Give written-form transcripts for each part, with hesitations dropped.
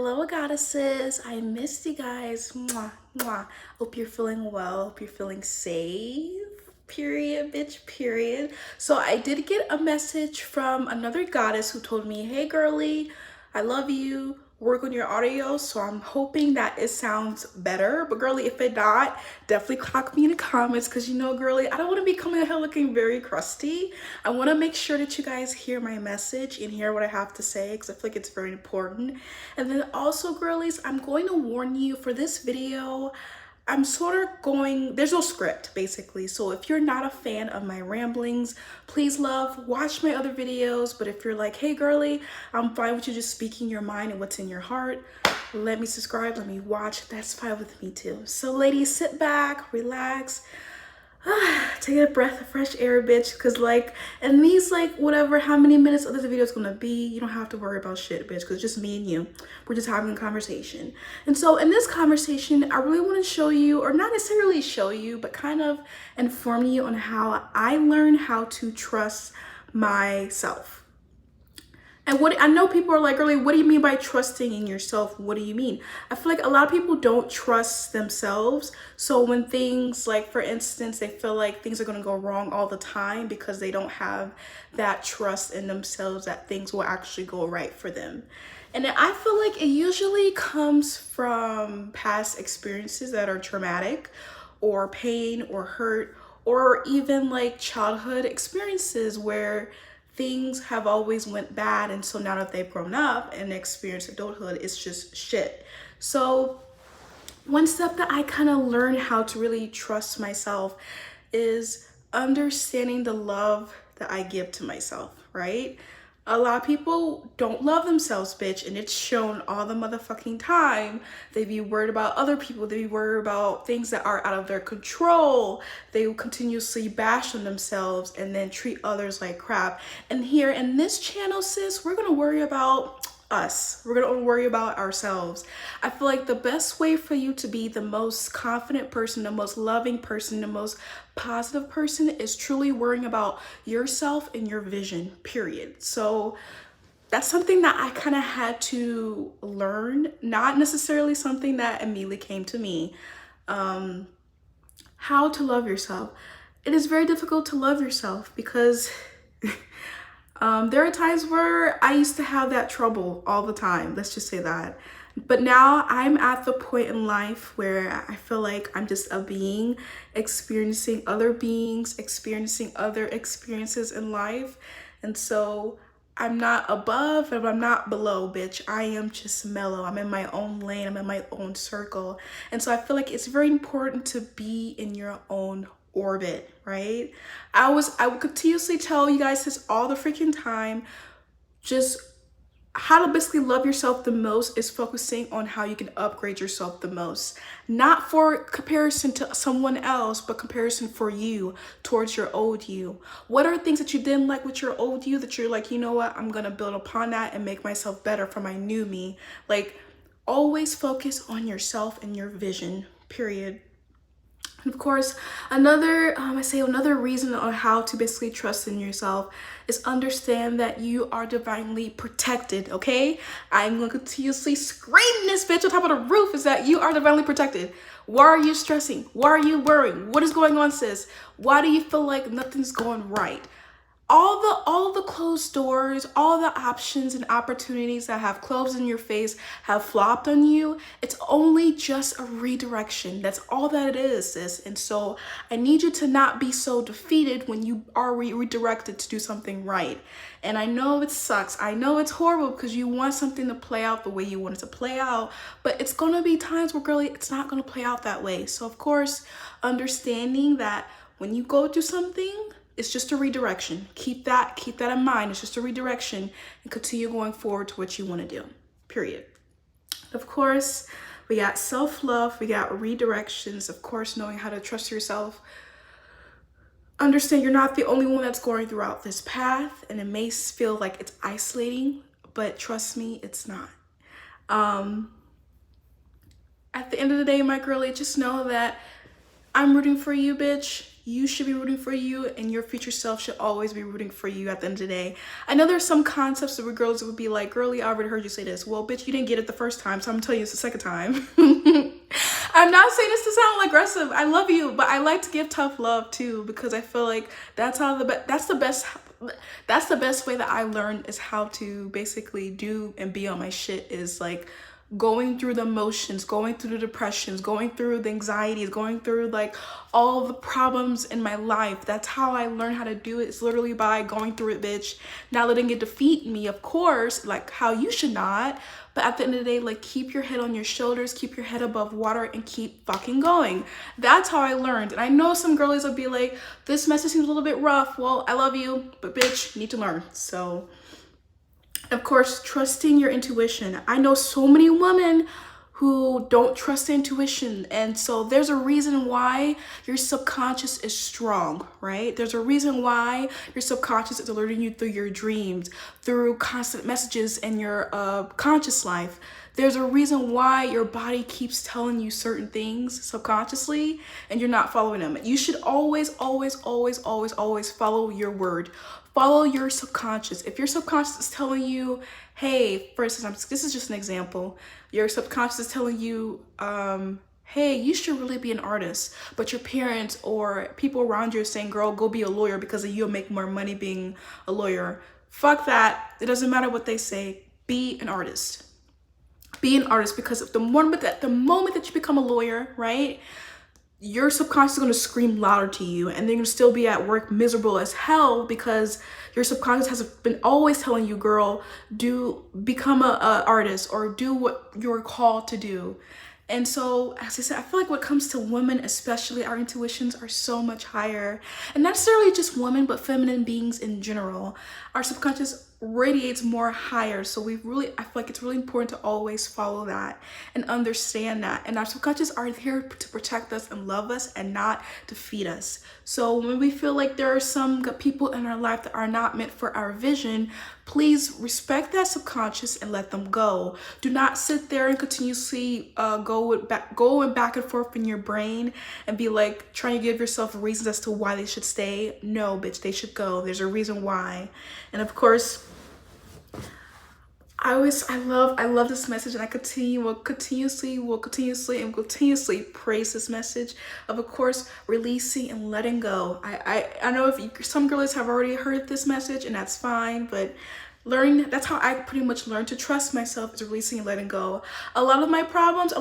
Hello, goddesses. I missed you guys. Mwah, mwah. Hope you're feeling well. Hope you're feeling safe. Period, bitch, period. So I did get a message from another goddess who told me, hey, girly, I love you. Work on your audio. So I'm hoping that it sounds better. But girly, if it not, definitely clock me in the comments because you know, girly, I don't want to be coming in here looking very crusty. I want to make sure that you guys hear my message and hear what I have to say because I feel like it's very important. And then also, girlies, I'm going to warn you for this video. I'm sort of going, there's no script basically. So if you're not a fan of my ramblings, please love, watch my other videos. But if you're like, hey girly, I'm fine with you just speaking your mind and what's in your heart, let me subscribe, let me watch, that's fine with me too. So ladies, sit back, relax, take a breath of fresh air, bitch, because like in these whatever how many minutes of this video is gonna be, you don't have to worry about shit, bitch, because it's just me and you. We're just having a conversation. And so in this conversation, I really want to show you, or not necessarily show you, but kind of inform you on how I learned how to trust myself. And what I know people are like, really, what do you mean by trusting in yourself? What do you mean? I feel like a lot of people don't trust themselves. So when things like, for instance, they feel like things are going to go wrong all the time because they don't have that trust in themselves that things will actually go right for them. And I feel like it usually comes from past experiences that are traumatic or pain or hurt, or even like childhood experiences where things have always went bad, and so now that they've grown up and experienced adulthood, it's just shit. So one step that I kind of learned how to really trust myself is understanding the love that I give to myself, right? A lot of people don't love themselves, bitch, and it's shown all the motherfucking time. They be worried about other people. They be worried about things that are out of their control. They will continuously bash on themselves and then treat others like crap. And here in this channel, sis, we're gonna worry about us. We're gonna worry about ourselves. I feel like the best way for you to be the most confident person, the most loving person, the most positive person is truly worrying about yourself and your vision, period. So that's something that I kind of had to learn, not necessarily something that immediately came to me. How to love yourself. It is very difficult to love yourself because there are times where I used to have that trouble all the time. Let's just say that. But now I'm at the point in life where I feel like I'm just a being experiencing other beings, experiencing other experiences in life. And so I'm not above and I'm not below, bitch. I am just mellow. I'm in my own lane. I'm in my own circle. And so I feel like it's very important to be in your own orbit, right? I would continuously tell you guys this all the freaking time. Just how to basically love yourself the most is focusing on how you can upgrade yourself the most. Not for comparison to someone else, but comparison for you towards your old you. What are things that you didn't like with your old you that you're like, you know what, I'm gonna build upon that and make myself better for my new me. Like, always focus on yourself and your vision, period. And of course, another reason on how to basically trust in yourself is understand that you are divinely protected, okay? I'm going to continuously scream this bitch on top of the roof is that you are divinely protected. Why are you stressing? Why are you worrying? What is going on, sis? Why do you feel like nothing's going right? All the closed doors, all the options and opportunities that have closed in your face, have flopped on you, it's only just a redirection. That's all that it is, sis. And so I need you to not be so defeated when you are redirected to do something right. And I know it sucks. I know it's horrible because you want something to play out the way you want it to play out, but it's gonna be times where, girlie, it's not gonna play out that way. So of course, understanding that when you go do something, it's just a redirection. Keep that in mind. It's just a redirection and continue going forward to what you want to do, period. Of course, we got self-love, we got redirections, of course, knowing how to trust yourself. Understand you're not the only one that's going throughout this path, and it may feel like it's isolating, but trust me, it's not. At the end of the day, my girlie, just know that I'm rooting for you, bitch. You should be rooting for you, and your future self should always be rooting for you at the end of the day. I know there's some concepts where girls would be like, girlie, I already heard you say this. Well, bitch, you didn't get it the first time, so I'm telling you it's the second time. I'm not saying this to sound aggressive. I love you, but I like to give tough love too, because I feel like that's the best way that I learned is how to basically do and be on my shit, is like going through the emotions, going through the depressions, going through the anxieties, going through like all the problems in my life. That's how I learned how to do it. It's literally by going through it, bitch. Not letting it defeat me, of course, like how you should not. But at the end of the day, like, keep your head on your shoulders, keep your head above water, and keep fucking going. That's how I learned. And I know some girlies will be like, this message seems a little bit rough. Well, I love you, but bitch, you need to learn. So, of course, trusting your intuition. I know so many women who don't trust intuition, and so there's a reason why your subconscious is strong, right? There's a reason why your subconscious is alerting you through your dreams, through constant messages in your conscious life. There's a reason why your body keeps telling you certain things subconsciously and you're not following them. You should always follow your word. Follow your subconscious. If your subconscious is telling you, hey, for instance, this is just an example. Your subconscious is telling you, hey, you should really be an artist, but your parents or people around you are saying, girl, go be a lawyer because you'll make more money being a lawyer. Fuck that. It doesn't matter what they say. Be an artist. Be an artist, because the moment that you become a lawyer, right, your subconscious is going to scream louder to you, and then you're going to still be at work miserable as hell because your subconscious has been always telling you, girl, become a artist or do what you're called to do. And so, as I said, I feel like when it comes to women, especially, our intuitions are so much higher. And not necessarily just women, but feminine beings in general. Our subconscious radiates more higher. So I feel like it's really important to always follow that and understand that. And our subconscious are here to protect us and love us and not defeat us. So when we feel like there are some people in our life that are not meant for our vision, please respect that subconscious and let them go. Do not sit there and continuously go back and forth in your brain and be like trying to give yourself reasons as to why they should stay. No, bitch, they should go. There's a reason why. And of course, I love this message, and I will continuously praise this message of course, releasing and letting go. I know some girls have already heard this message, and that's fine, but that's how I pretty much learned to trust myself, is releasing and letting go. A lot of problems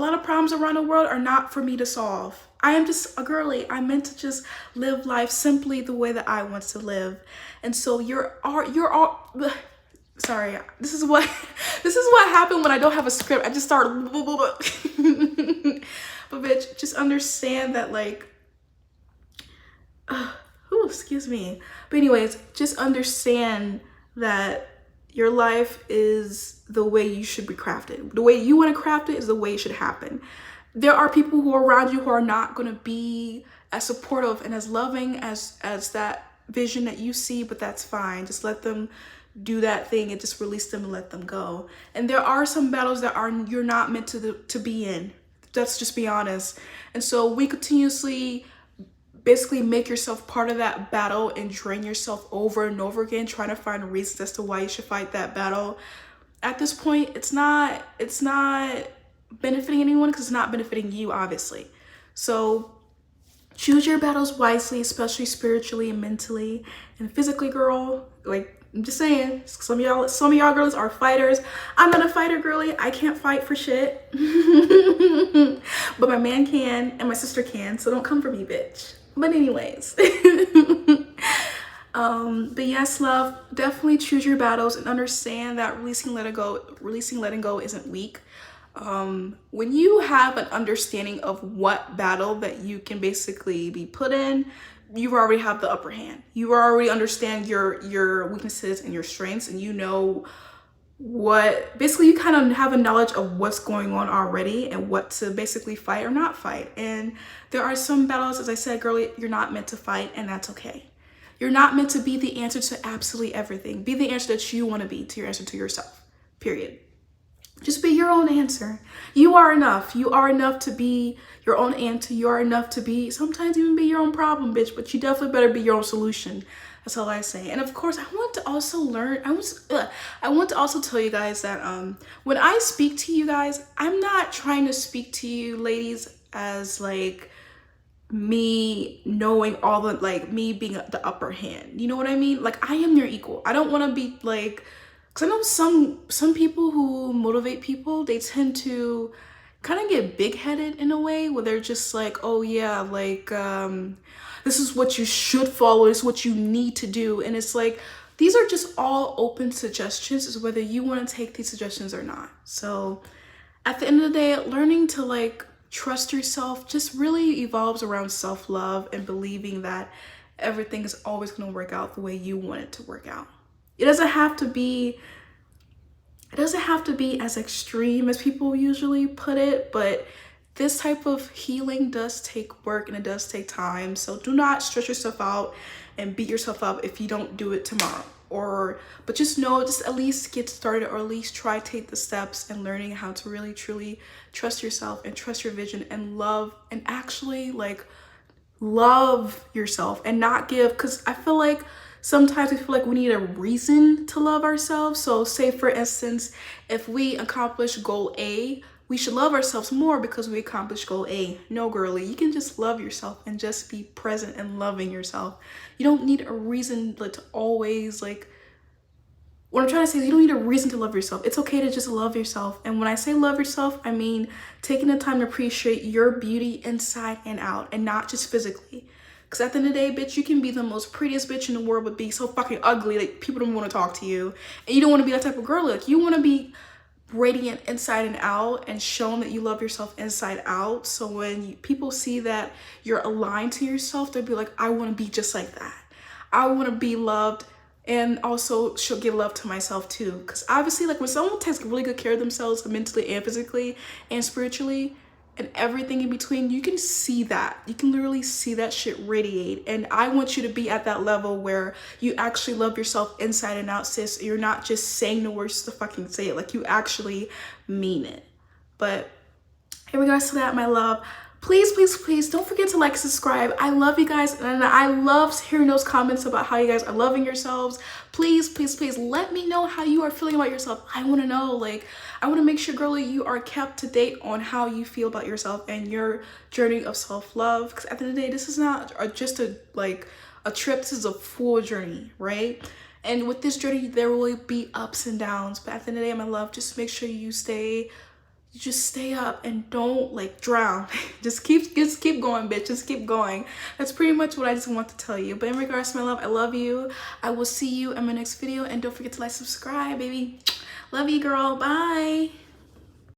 around the world are not for me to solve. I am just a girly. I'm meant to just live life simply the way that I want to live. And so sorry, this is what happened when I don't have a script. I just start but bitch, just understand that, like, excuse me. But anyways, just understand that your life is the way you should be crafted. The way you want to craft it is the way it should happen. There are people who are around you who are not going to be as supportive and as loving as that vision that you see, but that's fine. Just let them do that thing and just release them and let them go. And there are some battles that you're not meant to be in. Let's just be honest. And so we continuously basically make yourself part of that battle and drain yourself over and over again, trying to find reasons as to why you should fight that battle. At this point, it's not benefiting anyone, because it's not benefiting you, obviously. So choose your battles wisely, especially spiritually and mentally and physically, girl. Like, I'm just saying, some of y'all girls are fighters. I'm not a fighter, girly. I can't fight for shit. But my man can, and my sister can, so don't come for me, bitch. But anyways. But yes, love, definitely choose your battles and understand that releasing, letting go isn't weak. When you have an understanding of what battle that you can basically be put in, you already have the upper hand. You already understand your weaknesses and your strengths, and you know basically you kind of have a knowledge of what's going on already and what to basically fight or not fight. And there are some battles, as I said, girlie, you're not meant to fight, and that's okay. You're not meant to be the answer to absolutely everything. Be the answer that you want to be, to your answer to yourself, period. Just be your own answer. You are enough. You are enough to be your own answer. You are enough to be, sometimes even be your own problem, bitch, but you definitely better be your own solution. That's all I say. And of course, I want to also learn, I want to also tell you guys that when I speak to you guys, I'm not trying to speak to you ladies as like me knowing all the, like me being the upper hand. You know what I mean? Like I am your equal. I don't want to be like, because I know some people who motivate people, they tend to kind of get big-headed in a way where they're just like, oh yeah, like this is what you should follow, this is what you need to do. And it's like, these are just all open suggestions, is whether you want to take these suggestions or not. So at the end of the day, learning to like trust yourself just really evolves around self-love and believing that everything is always going to work out the way you want it to work out. It doesn't have to be as extreme as people usually put it, but this type of healing does take work and it does take time. So do not stress yourself out and beat yourself up if you don't do it tomorrow. But just know, just at least get started, or at least try to take the steps and learning how to really truly trust yourself and trust your vision and love, and actually like love yourself and not give, because I feel like sometimes we feel like we need a reason to love ourselves. So say for instance, if we accomplish goal A, we should love ourselves more because we accomplished goal A. No, girly, you can just love yourself and just be present and loving yourself. You don't need a reason like to always like, what I'm trying to say is you don't need a reason to love yourself. It's okay to just love yourself. And when I say love yourself, I mean taking the time to appreciate your beauty inside and out, and not just physically. Because at the end of the day, bitch, you can be the most prettiest bitch in the world, but be so fucking ugly that people don't want to talk to you. And you don't want to be that type of girl. Like, you want to be radiant inside and out and showing that you love yourself inside out. So when people see that you're aligned to yourself, they'll be like, I want to be just like that. I want to be loved, and also she'll give love to myself too. Because obviously, like when someone takes really good care of themselves mentally and physically and spiritually and everything in between, you can see that. You can literally see that shit radiate. And I want you to be at that level where you actually love yourself inside and out, sis. You're not just saying the words to fucking say it, like you actually mean it. But in regards to that, my love, please, please, please don't forget to like, subscribe. I love you guys, and I love hearing those comments about how you guys are loving yourselves. Please, please, please let me know how you are feeling about yourself. I want to know, like, I want to make sure, girlie, you are kept to date on how you feel about yourself and your journey of self-love. Because at the end of the day, this is not just a trip. This is a full journey, right? And with this journey, there will be ups and downs. But at the end of the day, my love, just make sure you just stay up and don't like drown. just keep going, bitch. Just keep going. That's pretty much what I just want to tell you. But in regards to my love, I love you. I will see you in my next video, and don't forget to like, subscribe, baby. Love you, girl. Bye.